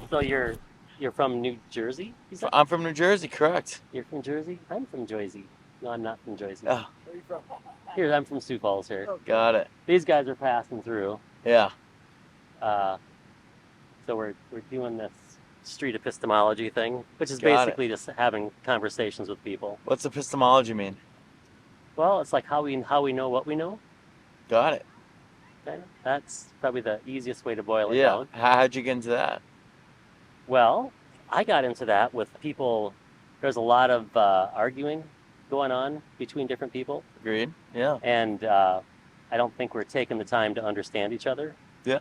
So you're from New Jersey, you said? I'm from New Jersey, correct? You're from Jersey? I'm from Jersey. No, I'm not from Jersey. Oh, Where are you from? Here, I'm from Sioux Falls here. Oh, got it. These guys are passing through. Yeah, Uh, so we're doing this street epistemology thing, which is got it. basically just having conversations with people. What's epistemology mean? Well, it's like how we know what we know. Got it. Kind of. That's probably the easiest way to boil it Yeah. down. How'd you get into that? Well, I got into that with people. There's a lot of arguing going on between different people, Agreed. Yeah. and I don't think we're taking the time to understand each other. Yeah.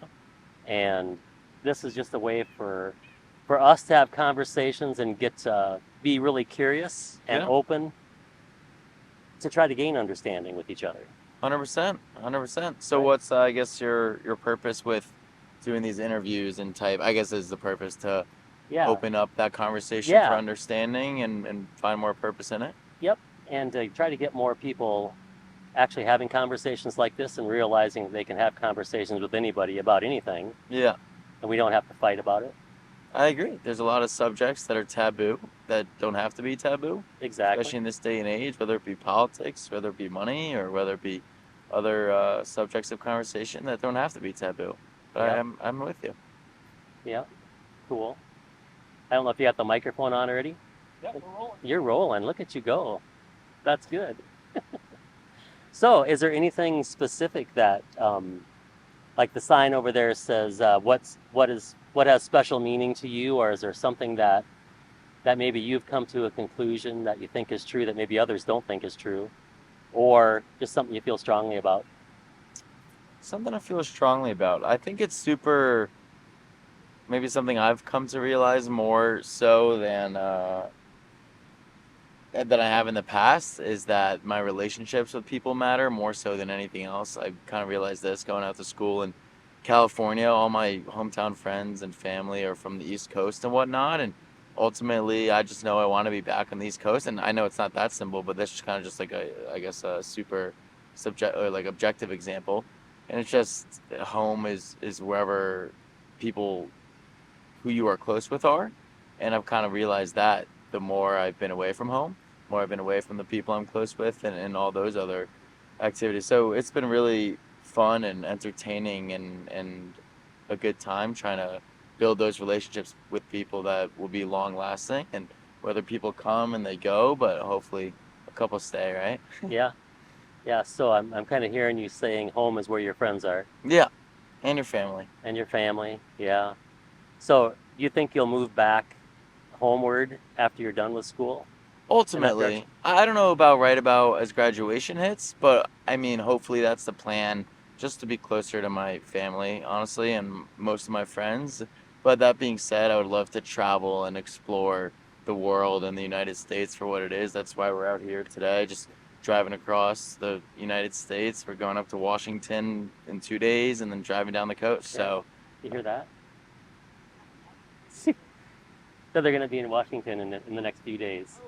And this is just a way for us to have conversations and get to be really curious and Yeah. open to try to gain understanding with each other. 100%. 100%. So Right. what's I guess your purpose with doing these interviews and type? I guess is the purpose to Yeah. open up that conversation Yeah. for understanding and find more purpose in it. Yep. And to try to get more people actually having conversations like this and realizing that they can have conversations with anybody about anything Yeah. and we don't have to fight about it. I agree. There's a lot of subjects that are taboo that don't have to be taboo, Exactly. especially in this day and age, whether it be politics, whether it be money, or whether it be other subjects of conversation that don't have to be taboo. But Yep. I'm with you. Yeah. Cool. I don't know if you got the microphone on already. yeah, we're rolling. You're rolling. Look at you go. That's good. So, is there anything specific that, like the sign over there says, what has special meaning to you, or is there something that maybe you've come to a conclusion that you think is true that maybe others don't think is true, or just something you feel strongly about? Something I feel strongly about. I think it's super, maybe something I've come to realize more so than I have in the past is that my relationships with people matter more so than anything else. I kind of realized this going out to school in California. All my hometown friends and family are from the East Coast and whatnot, and ultimately I just know I want to be back on the East Coast. And I know it's not that simple, but that's just kind of just like I guess a super subject or like objective example. And it's just home is wherever people who you are close with are, and I've kind of realized that the more I've been away from home, the more I've been away from the people I'm close with, and all those other activities. So it's been really fun and entertaining and a good time trying to build those relationships with people that will be long lasting, and whether people come and they go, but hopefully a couple stay, right? Yeah. Yeah. So I'm kind of hearing you saying home is where your friends are Yeah, and your family. and your family. Yeah. So you think you'll move back homeward after you're done with school? Ultimately, direction? I don't know about right about as graduation hits, but I mean, hopefully that's the plan, just to be closer to my family, honestly, and most of my friends. But that being said, I would love to travel and explore the world and the United States for what it is. That's why we're out here today, just driving across the United States. We're going up to Washington in 2 days and then driving down the coast. Yeah. So, You hear that? So they're going to be in Washington in the next few days.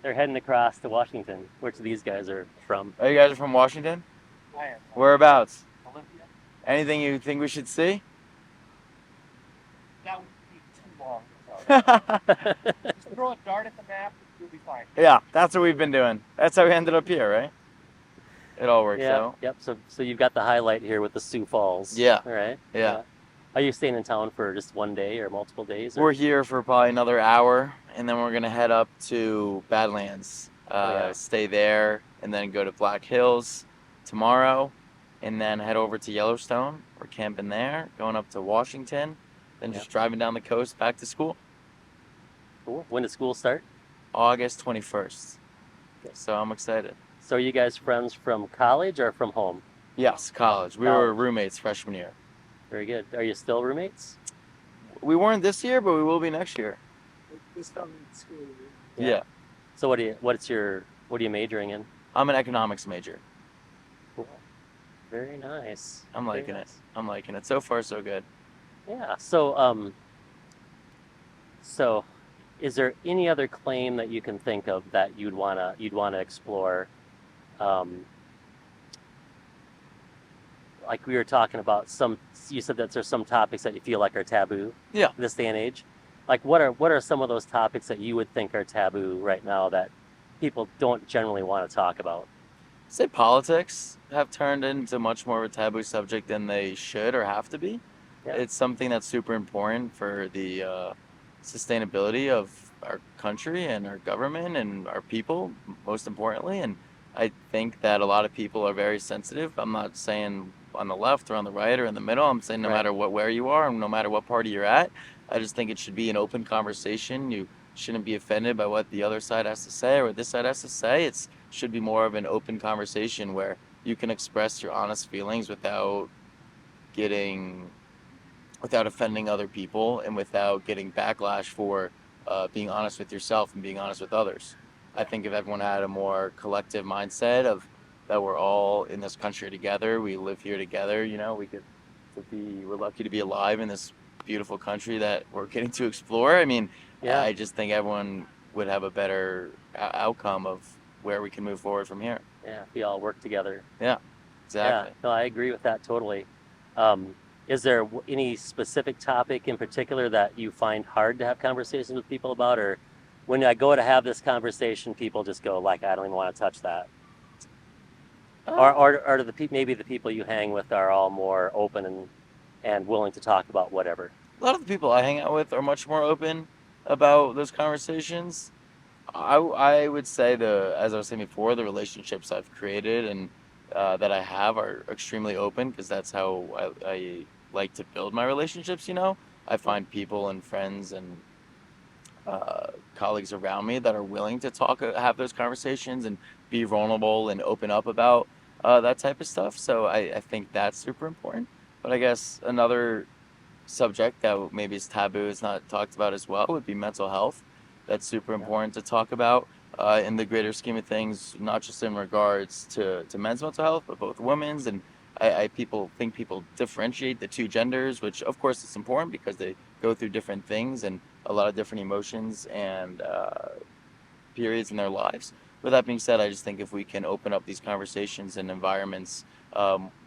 They're heading across to Washington, which these guys are from. oh, you guys are from Washington? I am. Whereabouts? Olympia. Anything you think we should see? That would be too long. So just throw a dart at the map, you'll be fine. Yeah, that's what we've been doing. That's how we ended up here, right? It all works Yeah. out. Yep. So you've got the highlight here with the Sioux Falls. Yeah. All right. Yeah. Are you staying in town for just one day or multiple days? Or? We're here for probably another hour, and then we're gonna head up to Badlands. Yeah. Stay there, and then go to Black Hills tomorrow, and then head over to Yellowstone. We're camping there, going up to Washington, then just driving down the coast back to school. Cool. When does school start? August 21st. Okay. So I'm excited. So are you guys friends from college or from home? Yes, college. We were roommates freshman year. Very good. Are you still roommates? We weren't this year, but we will be next year. This coming school year. Yeah. So what are you majoring in? I'm an economics major. Cool. Very nice. I'm Very liking it. nice. I'm liking it. So far, so good. Yeah. So is there any other claim that you can think of that you'd wanna explore? like we were talking about you said that there's some topics that you feel like are taboo Yeah. in this day and age. Like what are some of those topics that you would think are taboo right now that people don't generally want to talk about? Say politics have turned into much more of a taboo subject than they should or have to be. Yeah. It's something that's super important for the sustainability of our country and our government and our people, most importantly. And I think that a lot of people are very sensitive. I'm not saying on the left or on the right or in the middle. I'm saying no Right. matter where you are and no matter what party you're at, I just think it should be an open conversation. You shouldn't be offended by what the other side has to say or what this side has to say. It should be more of an open conversation where you can express your honest feelings getting without offending other people and without getting backlash for being honest with yourself and being honest with others. I think if everyone had a more collective mindset of that we're all in this country together, we live here together, we're lucky to be alive in this beautiful country that we're getting to explore. I mean, Yeah. I just think everyone would have a better outcome of where we can move forward from here. Yeah, we all work together. Yeah, exactly. Yeah, no, I agree with that totally. Is there any specific topic in particular that you find hard to have conversations with people about, or when I go to have this conversation, people just go like, I don't even want to touch that, or do maybe the people you hang with are all more open and willing to talk about whatever? A lot of the people I hang out with are much more open about those conversations. I would say as I was saying before, the relationships I've created and that I have are extremely open because that's how I like to build my relationships. I find people and friends and colleagues around me that are willing to have those conversations and be vulnerable and open up about that type of stuff. So I think that's super important. But I guess another subject that maybe is taboo, is not talked about as well, would be mental health. That's super important to talk about in the greater scheme of things, not just in regards to men's mental health, but both women's. And people differentiate the two genders, which of course is important because they go through different things and a lot of different emotions and periods in their lives. With that being said, I just think if we can open up these conversations and environments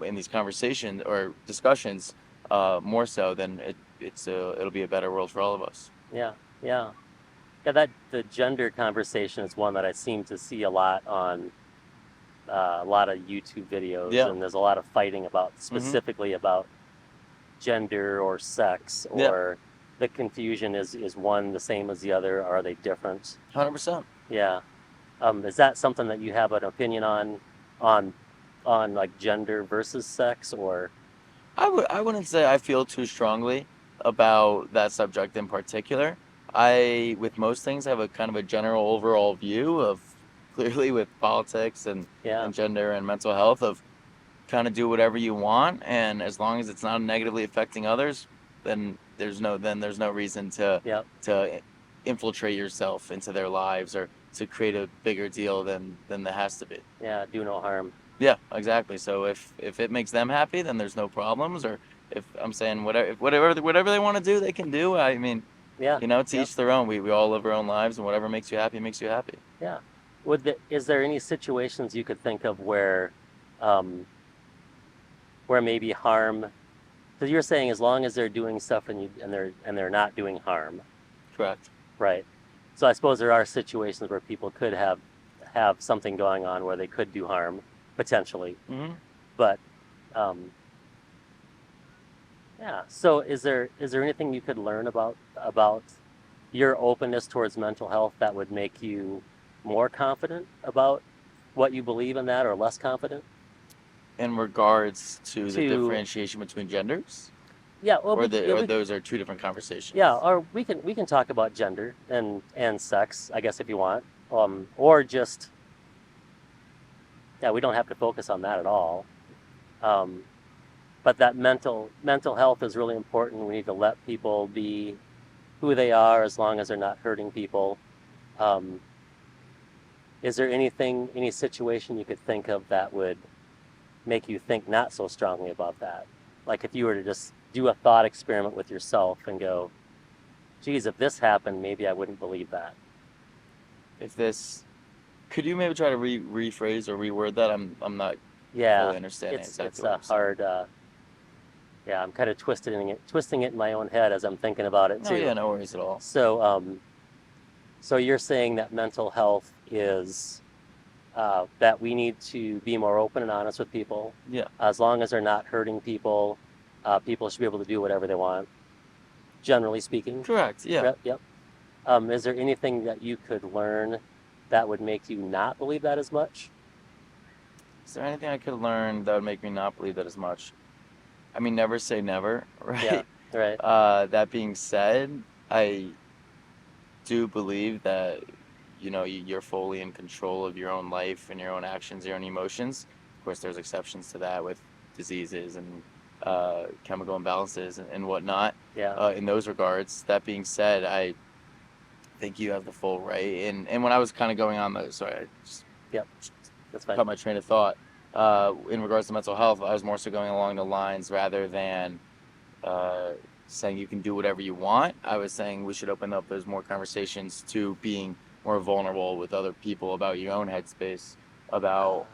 in these conversations or discussions more so, then it'll be a better world for all of us. Yeah, yeah. Yeah, the gender conversation is one that I seem to see a lot on a lot of YouTube videos, Yeah. and there's a lot of fighting specifically about gender or sex, or the confusion is one the same as the other? Are they different? 100%. Yeah. Is that something that you have an opinion on like gender versus sex, or? I wouldn't say I feel too strongly about that subject in particular. With most things, have a kind of a general overall view of, clearly with politics and gender and mental health, of kind of do whatever you want, and as long as it's not negatively affecting others, then there's no reason to infiltrate yourself into their lives or to create a bigger deal than there has to be. Yeah, do no harm. Yeah, exactly. So if it makes them happy, then there's no problems. Or if I'm saying whatever they want to do, they can do. I mean, to each their own. We all live our own lives, and whatever makes you happy makes you happy. Yeah. Is there any situations you could think of where maybe harm? Because you're saying as long as they're doing stuff and they're not doing harm. Correct. Right. So I suppose there are situations where people could have something going on where they could do harm potentially. Mm-hmm. But yeah. So is there anything you could learn about your openness towards mental health that would make you more confident about what you believe in that, or less confident? In regards to the differentiation between genders? Yeah, well, or those are two different conversations. Yeah, or we can talk about gender and sex, I guess, if you want, or just we don't have to focus on that at all. But that mental health is really important. We need to let people be who they are as long as they're not hurting people. Is there any situation you could think of that would make you think not so strongly about that? Like if you were to just do a thought experiment with yourself and go, geez, if this happened, maybe I wouldn't believe that. Could you maybe try to rephrase or reword that? I'm not Yeah, fully understanding it's exactly it's what a you're saying. hard. Yeah, I'm kind of twisting it in my own head as I'm thinking about it Oh too. yeah, no worries at all. So, so you're saying that mental health is that we need to be more open and honest with people, Yeah, as long as they're not hurting people. People should be able to do whatever they want, generally speaking. correct. Yeah. Yep, yep. Is there anything that you could learn that would make you not believe that as much? Is there anything I could learn that would make me not believe that as much? I mean, never say never, Yeah, right? right. That being said, I do believe that you're fully in control of your own life and your own actions, your own emotions. Of course, there's exceptions to that with diseases and chemical imbalances and whatnot. Yeah, In those regards, that being said, I think you have the full right. And when I was kind of going on the sorry, I just yep. That's fine. cut my train of thought. In regards to mental health, I was more so going along the lines rather than uh, saying you can do whatever you want. I was saying we should open up those more conversations to being more vulnerable with other people about your own headspace, about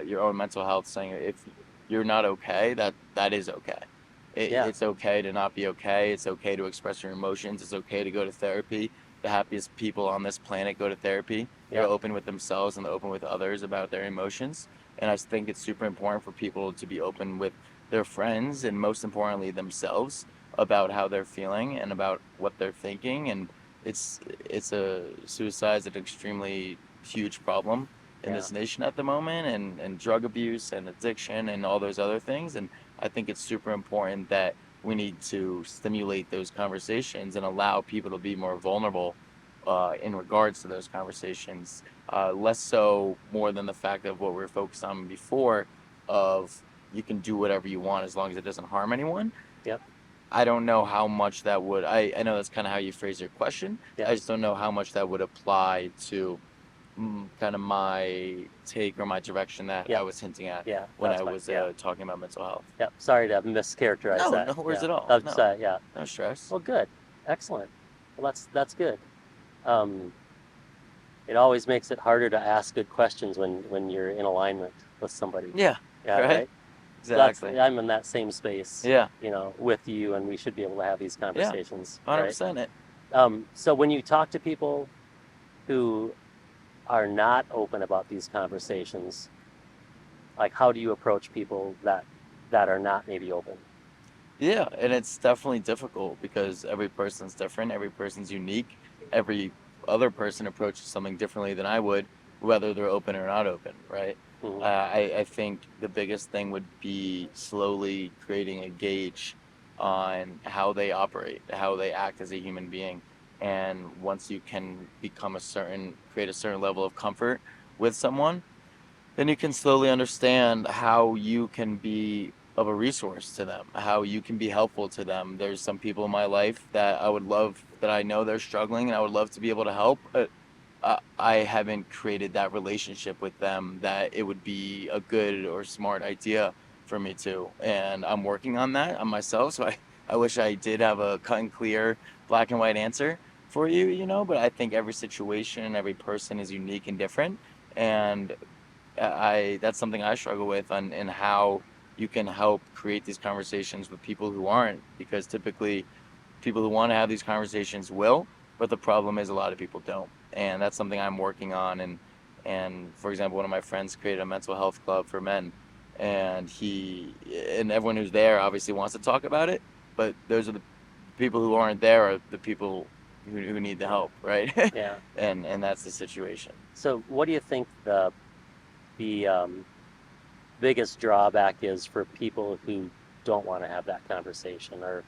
your own mental health. Saying if you're not okay, that is okay. Yeah, It's okay to not be okay. It's okay to express your emotions. It's okay to go to therapy. The happiest people on this planet go to therapy. They're yeah, open with themselves and they're open with others about their emotions. And I think it's super important for people to be open with their friends and most importantly themselves about how they're feeling and about what they're thinking. And it's a suicide is an extremely huge problem in yeah, this nation at the moment, and drug abuse and addiction and all those other things. And I think it's super important that we need to stimulate those conversations and allow people to be more vulnerable in regards to those conversations. Less so more than the fact of what we were focused on before of you can do whatever you want as long as it doesn't harm anyone. yep, I don't know how much that would, I know that's kind of how you phrase your question. yep, I just don't know how much that would apply to kind of my take or my direction that I yep, was hinting at yeah. when That's I fine. was Yeah, talking about mental health. yep. Sorry to mischaracterize No, that. no worries Yeah, at all. that's No, yeah. no stress. Well, good, excellent. Well, that's good. Um, it always makes it harder to ask good questions when you're in alignment with somebody. Yeah, Yeah, right? right. So Exactly. I'm in that same space, Yeah, with you, and we should be able to have these yeah, conversations, right? 100% it. So when you talk to people who are not open about these conversations, like how do you approach people that are not maybe open? Yeah, and it's definitely difficult because every person's different, every person's unique, every other person approaches something differently than I would, whether they're open or not open, right? Hmm. I think the biggest thing would be slowly creating a gauge on how they operate, how they act as a human being. And once you can create a certain level of comfort with someone, then you can slowly understand how you can be of a resource to them, how you can be helpful to them. There's some people in my life that I would love, that I know they're struggling, and I would love to be able to help, but I haven't created that relationship with them that it would be a good or smart idea for me to. And I'm working on that on myself, so I wish I did have a cut and clear black and white answer for you, but I think every situation, every person is unique and different. And I that's something I struggle with on how you can help create these conversations with people who aren't, because typically people who want to have these conversations will, but the problem is a lot of people don't, and that's something I'm working on. And for example, one of my friends created a mental health club for men, and everyone who's there obviously wants to talk about it, but those are the people who aren't there are the people who need the help, right? Yeah. And that's the situation. So what do you think the biggest drawback is for people who don't want to have that conversation, or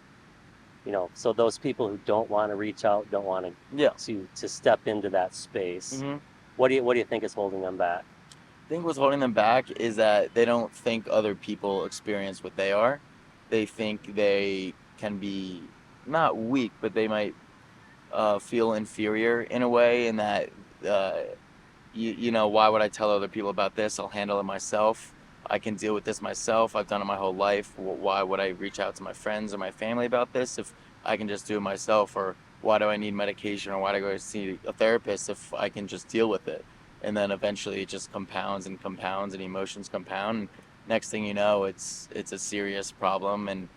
so those people who don't want to reach out, don't want Yeah. to step into that space, Hmm. what do you think is holding them back? I think what's holding them back is that they don't think other people experience what they are. They think they can be not weak, but they might feel inferior in a way, and that uh, why would I tell other people about this? I'll handle it myself. I can deal with this myself. I've done it my whole life. Why would I reach out to my friends or my family about this if I can just do it myself? Or why do I need medication, or why do I go see a therapist if I can just deal with it? And then eventually it just compounds and compounds, and emotions compound. And I think that's the situation. So I think what's holding them back is that they don't think other people experience what they are. They think they can be not weak, but they might feel inferior in a way, and that they feel like next thing you know, it's a serious problem, and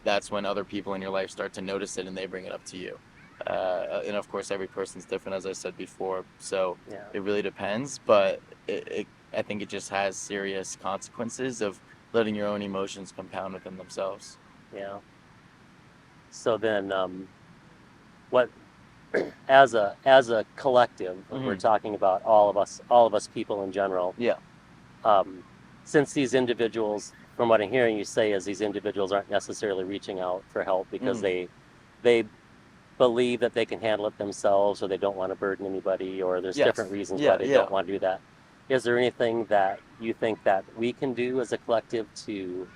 that's when other people in your life start to notice it and they bring it up to you. And of course, every person's different, as I said before. So Yeah. it really depends, but I think it just has serious consequences of letting your own emotions compound within themselves. Yeah. So then, what as a collective, we're Mhm. talking about all of us people in general. Yeah. Since these individuals, from what I'm hearing you say, is these individuals aren't necessarily reaching out for help because Mm. they believe that they can handle it themselves, or they don't want to burden anybody, or there's different Yes. reasons why Yeah. they Yeah. don't want to do that. Is there anything that you think that we can do as a collective to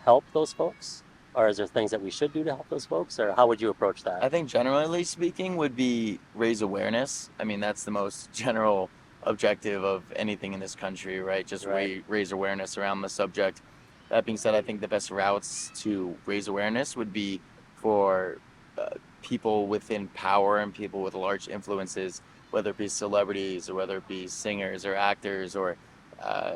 help those folks? Or is there things that we should do to help those folks? Or how would you approach that? I think generally speaking would be raise awareness. I mean, that's the most general objective of anything in this country, right? Just Right. raise awareness around the subject. That being said, I think the best routes to raise awareness would be for people within power and people with large influences, whether it be celebrities or whether it be singers or actors or uh,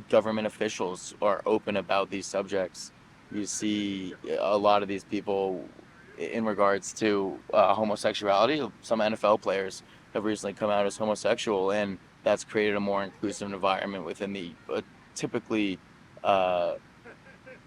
government officials, are open about these subjects. You see a lot of these people in regards to homosexuality. Some NFL players have recently come out as homosexual, and that's created a more inclusive environment within the typically uh,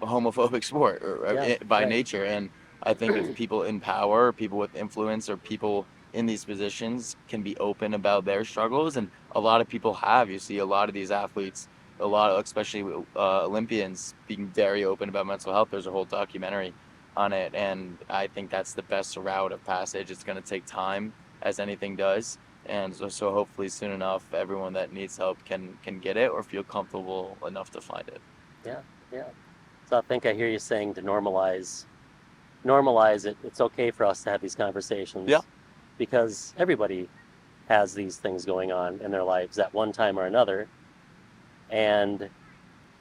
homophobic sport Yeah, by right. nature. And I think if people in power, or people with influence, or people in these positions can be open about their struggles, and a lot of people have. You see a lot of these athletes, a lot of, especially Olympians, being very open about mental health. There's a whole documentary on it, and I think that's the best route of passage. It's going to take time, as anything does. And so hopefully soon enough, everyone that needs help can get it or feel comfortable enough to find it. Yeah, yeah. So I think I hear you saying to normalize it. It's okay for us to have these Yeah. conversations because everybody has these things going on in their lives at one time or another. And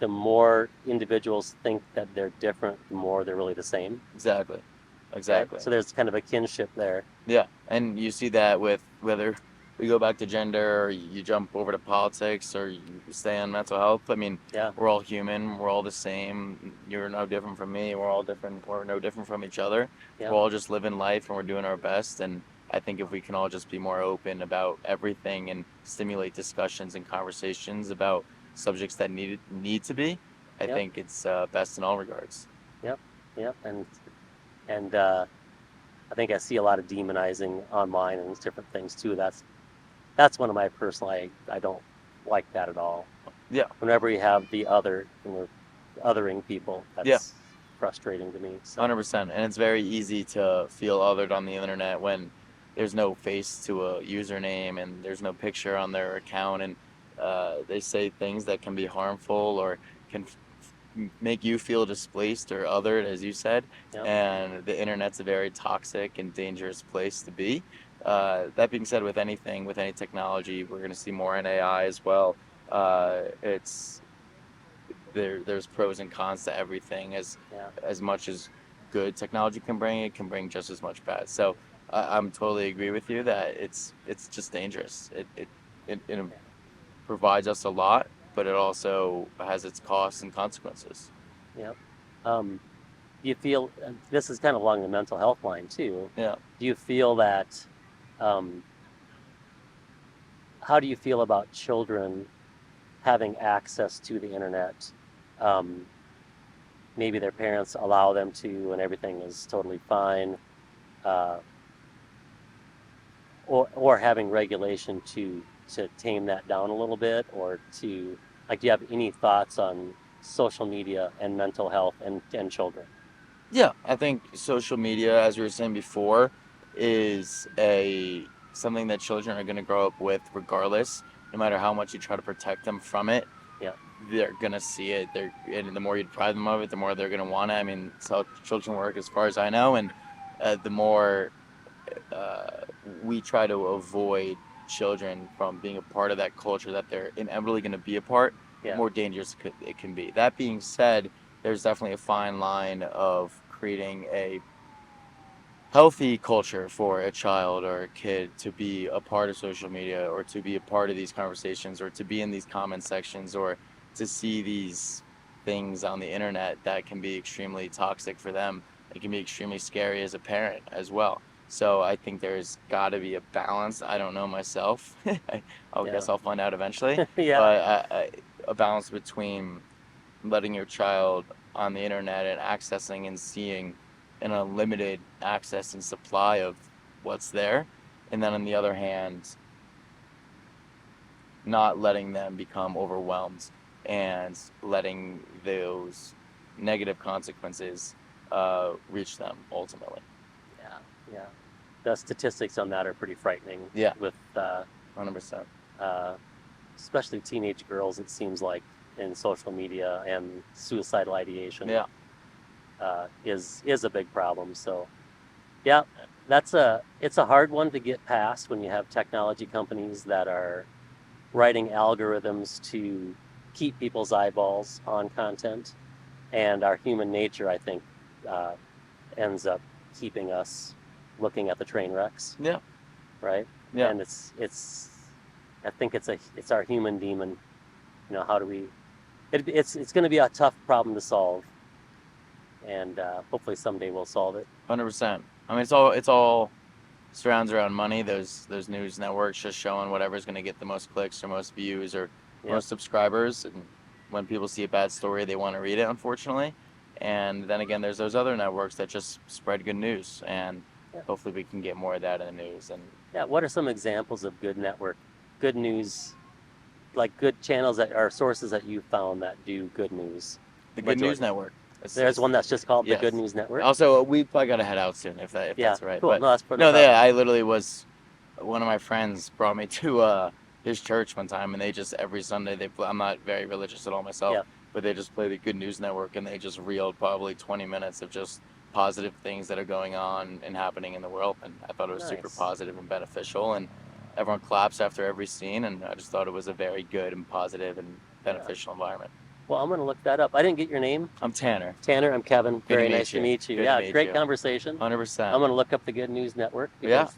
the more individuals think that they're different, the more they're really the same, Exactly. right? Exactly. So there's kind of a kinship there. Yeah, and you see that with whether we go back to gender or you jump over to politics or you stay on mental health. I mean, Yeah, we're all human. We're all the same. You're no different from me. We're all different. We're no different from each other. yeah, We're all just living life and we're doing our best. And I think if we can all just be more open about everything and stimulate discussions and conversations about subjects that need to be, I yep, think it's best in all regards. yep, yep. And I think I see a lot of demonizing online and different things too. That's one of my personal. I don't like that at all. Yeah. Whenever you have the other, othering people, Yeah. that's frustrating to me. So 100%. And it's very easy to feel othered on the internet when there's no face to a username and there's no picture on their account, and they say things that can be harmful or can make you feel displaced or othered, as you said. yeah, And the internet's a very toxic and dangerous place to be. That being said, with anything, with any technology, we're going to see more in AI as well. It's there's pros and cons to everything. yeah, As much as good technology can bring, it can bring just as much bad. So I'm totally agree with you that it's just dangerous. It yeah. provides us a lot, but it also has its costs and consequences. Yep. Do you feel this is kind of along the mental health line too? Yeah. Do you feel that? Um, how do you feel about children having access to the internet? Um, Maybe their parents allow them to, and everything is totally fine, uh, or having regulation to tame that down a little bit, or to like, do you have any thoughts on social media and mental health and children? Yeah, I think social media, as we were saying before, is a something that children are going to grow up with regardless, no matter how much you try to protect them from it. Yeah, They're gonna see it. And the more you deprive them of it, the more they're gonna want it. I mean, it's how children work, as far as I know. And the more uh, we try to avoid children from being a part of that culture that they're inevitably going to be a part, the yeah, more dangerous it can be. That being said, there's definitely a fine line of creating a healthy culture for a child or a kid to be a part of social media or to be a part of these conversations or to be in these comment sections or to see these things on the internet that can be extremely toxic for them. It can be extremely scary as a parent as well. So I think there's got to be a balance. I don't know myself. I guess I'll find out eventually. Yeah. But a balance between letting your child on the internet and accessing and seeing an unlimited access and supply of what's there, and then on the other hand, not letting them become overwhelmed and letting those negative consequences reach them ultimately. Yeah, yeah. The statistics on that are pretty frightening. Yeah. With 100%. especially teenage girls, it seems like in social media, and suicidal ideation. Yeah. Is a big problem. So, yeah, it's a hard one to get past when you have technology companies that are writing algorithms to keep people's eyeballs on content, and our human nature, I think, ends up keeping us looking at the train wrecks. Yeah. Right. Yeah. And I think it's our human demon. How do we? It's going to be a tough problem to solve, and hopefully someday we'll solve it. 100%. I mean, it's all surrounds around money. Those news networks just showing whatever's going to get the most clicks or most views or most subscribers. And when people see a bad story, they want to read it, unfortunately. And then again, there's those other networks that just spread good news, and hopefully we can get more of that in the news. And what are some examples of good news, like good channels that are sources that you found that do good news? the Good News Network. There's one that's just called yes. the Good News Network. Also, we probably got to head out soon if that's right. Cool. But, no, that's no, I literally one of my friends brought me to his church one time, and they just every Sunday I'm not very religious at all myself, but they just play the Good News Network, and they just reeled probably 20 minutes of just positive things that are going on and happening in the world, and I thought it was super positive and beneficial, and everyone claps after every scene, and I just thought it was a very good and positive and beneficial environment. Well, I'm going to look that up. I didn't get your name. I'm Tanner. Tanner, I'm Kevin. Very nice to meet you. Good Yeah, to meet great you. conversation. 100%. I'm going to look up the Good News Network because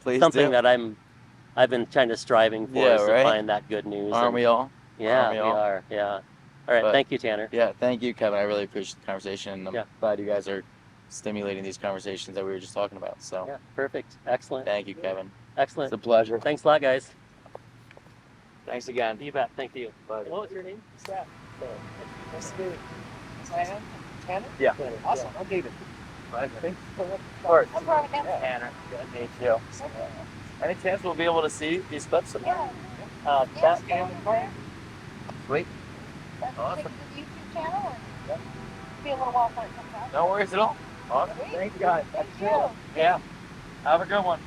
Please something do. that I've been kind of striving for is to find that good news. Aren't we all? Yeah, we are. Yeah. All right. Thank you, Tanner. Yeah, thank you, Kevin. I really appreciate the conversation. I'm glad you guys are stimulating these conversations that we were just talking about. So yeah, perfect. Excellent. Thank you, Kevin. Excellent. It's a pleasure. Thanks a lot, guys. Thanks again. You bet. Thank you. Bye. What was your name? Seth. Nice to meet you. Tanner? Yeah. Awesome. I'm David. Thanks. Of course. I'm Veronica. Tanner. Good to meet you. Any chance we'll be able to see these clips? Yeah. Chat and Sweet. Awesome. Awesome. The YouTube channel and Yep. be a little while before it comes out. No worries at all. Awesome. Sweet. Thank you, guys. Thank you. Yeah. Have a good one.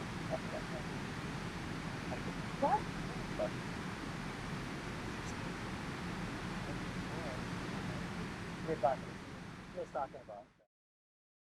What? We're talking about.